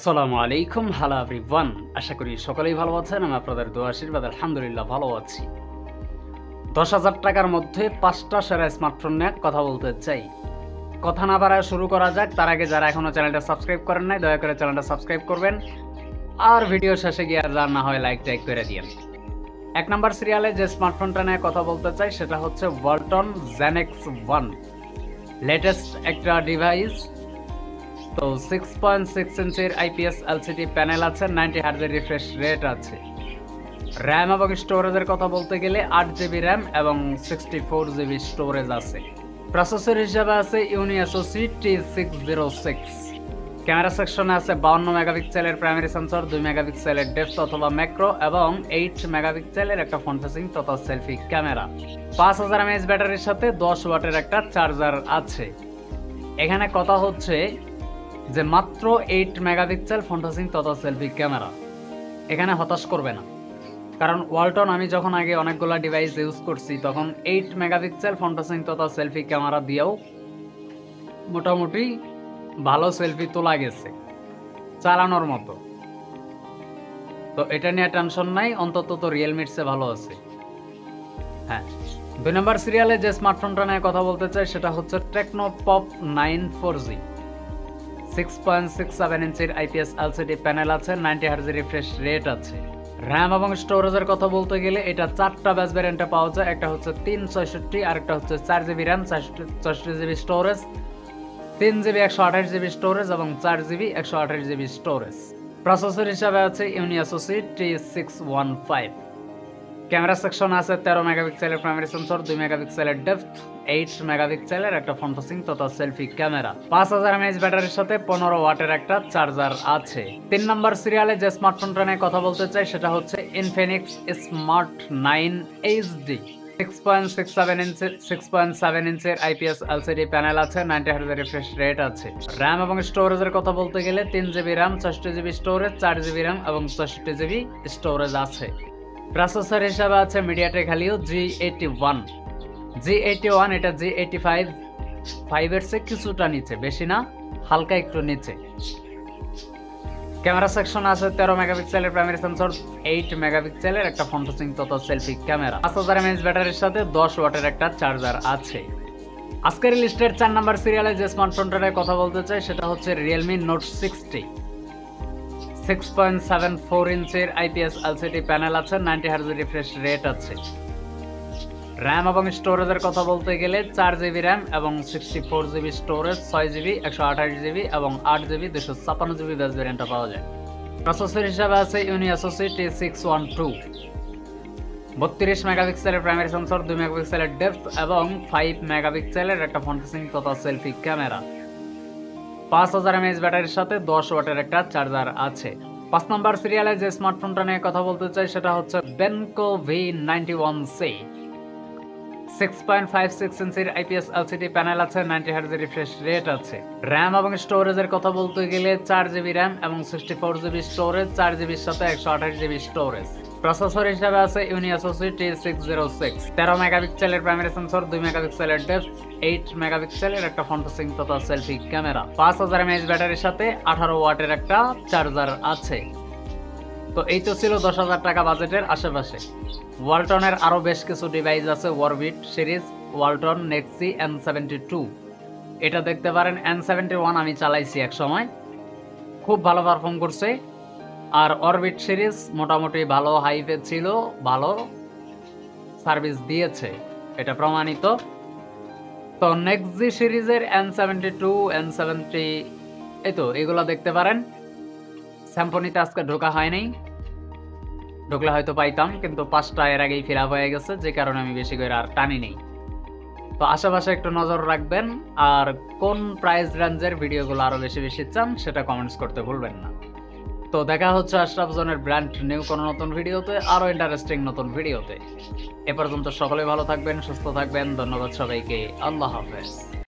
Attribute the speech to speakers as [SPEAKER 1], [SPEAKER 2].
[SPEAKER 1] আসসালামু আলাইকুম, hello everyone. আশা করি সকলেই ভালো আছেন। আমি আপনাদের দোয়া আশীর্বাদ আলহামদুলিল্লাহ ভালো আছি। 10,000 টাকার মধ্যে 5টা সেরা স্মার্টফোন নিয়ে কথা বলতে চাই। কথা না বাড়ায় শুরু করা যাক। তার আগে যারা এখনো চ্যানেলটা সাবস্ক্রাইব করেন নাই, দয়া করে চ্যানেলটা সাবস্ক্রাইব করবেন। আর ভিডিও শেষে গিয়ে যা না হয় লাইক টাইক করে দিয়েন। 1 নম্বর সিরিয়ালে যে স্মার্টফোনটা নিয়ে কথা বলতে চাই সেটা হচ্ছে ওয়ালটন ZenX 1, লেটেস্ট একটা ডিভাইস। তো 6.6 ইঞ্চির IPS LCD প্যানেল আছে, 90 হার্জের রিফ্রেশ রেট আছে। র্যাম এবং স্টোরেজের কথা বলতে গেলে 8GB র্যাম এবং 64GB স্টোরেজ আছে। প্রসেসর হিসাবে আছে UniSoC T606। ক্যামেরা সেকশনে আছে 52 মেগাপিক্সেলের প্রাইমারি সেন্সর, 2 মেগাপিক্সেলের ডেপথ অথবা ম্যাক্রো এবং 8 মেগাপিক্সেলের একটা ফ্রন্ট ফেসিং তথা সেলফি ক্যামেরা। 5000 mAh ব্যাটারির সাথে 10 ওয়াটের একটা চার্জার আছে। এখানে কথা হচ্ছে যে মাত্র 8 মেগাপিক্সেল ফ্রন্ট ফেসিং তথা সেলফি ক্যামেরা। এখানে হতাশ করবে না, কারণ ওয়ালটন আমি যখন আগে অনেকগুলো ডিভাইস ইউজ করছি তখন 8 মেগাপিক্সেল ফ্রন্ট ফেসিং তথা সেলফি ক্যামেরা দিয়েও মোটামুটি ভালো সেলফি তোলা গেছে, চালানোর মতো। তো এটা নিয়ে টেনশন নাই, অন্তত তো রিয়েলমির চেয়ে ভালো আছে। হ্যাঁ, 2 নম্বর সিরিয়ালে যে স্মার্টফোনটা নিয়ে কথা বলতে চাই সেটা হচ্ছে টেকনো পপ 9 4G। 6.67 ইঞ্চির IPS LCD প্যানেল আছে, 90 হার্জের রিফ্রেশ রেট আছে। র্যাম এবং স্টোরেজের কথা বলতে গেলে এটা 4টা ব্যাচ ভ্যারিয়েন্টে পাওয়া যায়। একটা হচ্ছে 364, আরেকটা হচ্ছে 4GB RAM, 64GB storage, 3GB 128GB storage এবং 4GB 128GB স্টোরেজ। প্রসেসর হিসাবে আছে UniSoC T615। ক্যামেরা সেকশন আছে 13 মেগাপিক্সেলের প্রাইমারি সেন্সর, 2 মেগাপিক্সেলের ডেপথ, 8 মেগাপিক্সেলের একটা ফ্রন্ট ফেসিং তথা সেলফি ক্যামেরা। 5000 mAh ব্যাটারির সাথে 15 ওয়াটের একটা চার্জার আছে। 3 নম্বর সিরিয়ালে যে স্মার্টফোনটা নিয়ে কথা বলতে চাই সেটা হচ্ছে Infinix Smart 9 HD। 6.7 ইঞ্চের IPS LCD panel আছে, 90 হার্জের রিফ্রেশ রেট আছে। র্যাম এবং স্টোরেজের কথা বলতে গেলে 3GB RAM, 64GB storage, 4GB RAM এবং 64GB স্টোরেজ আছে। প্রসেসর হিসাবে আছে মিডিয়াটেক হেলিও G81। এটা G85 এর চেয়ে কিছুটা নিচে, বেশি না, হালকা একটু নিচে। ক্যামেরা সেকশন আছে 13 মেগাপিক্সেলের প্রাইমারি সেন্সর, 8 মেগাপিক্সেলের একটা ফ্রন্ট ফেসিং তথা সেলফি ক্যামেরা। 5000 mAh ব্যাটারির সাথে 10 ওয়াটের একটা চার্জার আছে। আজকের লিস্টের 4 নম্বর সিরিয়ালে যে স্মার্টফোনটার কথা বলতে চাই সেটা হচ্ছে Realme Note 60। 6.74 ইঞ্চির IPS LCD প্যানেল আছে, 90 হার্জের রিফ্রেশ রেট আছে। র্যাম এবং স্টোরেজের কথা বলতে গেলে 4GB র্যাম এবং 64GB স্টোরেজ, 6GB 128GB এবং 8GB 256GB ব্যাচ ভ্যারিয়েন্টটা পাওয়া যায়। প্রসেসর হিসাবে আছে UniSoC T612। 32 মেগাপিক্সেলের প্রাইমারি সেন্সর, 2 মেগাপিক্সেলের ডেপথ এবং 5 মেগাপিক্সেলের একটা ফ্রন্ট ফেসিং তথা সেলফি ক্যামেরা। 5000 mAh ব্যাটারির সাথে 10 ওয়াটের একটা চার্জার আছে। 5 নম্বর সিরিয়ালে যে স্মার্টফোনটা নিয়ে কথা বলতে চাই সেটা হচ্ছে Benko V91C। 6.56 ইঞ্চির IPS LCD প্যানেল আছে, 90 হার্জের রিফ্রেশ রেট আছে। র্যাম এবং স্টোরেজের কথা বলতে গেলে 4GB র্যাম এবং 64GB স্টোরেজ, 4GB এর সাথে 128GB স্টোরেজ। প্রসেসর হিসাবে আছে UniSoC T606। 13 মেগাপিক্সেলের প্রাইমারি সেন্সর, 2 মেগাপিক্সেলের ডেপথ, 8 মেগাপিক্সেলের একটা ফ্রন্ট ফেসিং তথা সেলফি ক্যামেরা। 5000 mAh ব্যাটারির সাথে 18 ওয়াটের একটা চার্জার আছে। তো এই তো ছিল 10,000 টাকা বাজেটের আশেপাশে। ওয়ালটনের আরো বেশ কিছু ডিভাইস আছে, ওয়ারবিট সিরিজ, ওয়ালটন নেক্সি N72। এটা দেখতে পারেন। N71 আমি চালাইছি এক সময়, খুব ভালো পারফর্ম করছে। আর অরবিট সিরিজ মোটামুটি ভালো হাইপে ছিল, ভালো সার্ভিস দিয়েছে, এটা প্রমাণিত। তো নেক্সি সিরিজের N72, N70 এই তো এগুলো দেখতে পারেন। স্যাম্পনিতে আজকে ঢোকা হয়নি, ঢুকলে হয়তো পাইতাম, কিন্তু 5টা এর আগেই ফিল আপ হয়ে গেছে, যে কারণে আমি বেশি করে আর টানি নেই। তো আশেপাশে একটু নজর রাখবেন, আর কোন প্রাইস রেঞ্জের ভিডিওগুলো আরো বেশি বেশি চান সেটা কমেন্টস করতে ভুলবেন না। তো দেখা হচ্ছে আশরাফ জোনের ব্র্যান্ড নিউ কোনো নতুন ভিডিওতে, আরো ইন্টারেস্টিং নতুন ভিডিওতে। এ পর্যন্ত সকলে ভালো থাকবেন, সুস্থ থাকবেন। ধন্যবাদ সবাইকে। আল্লাহ হাফেজ।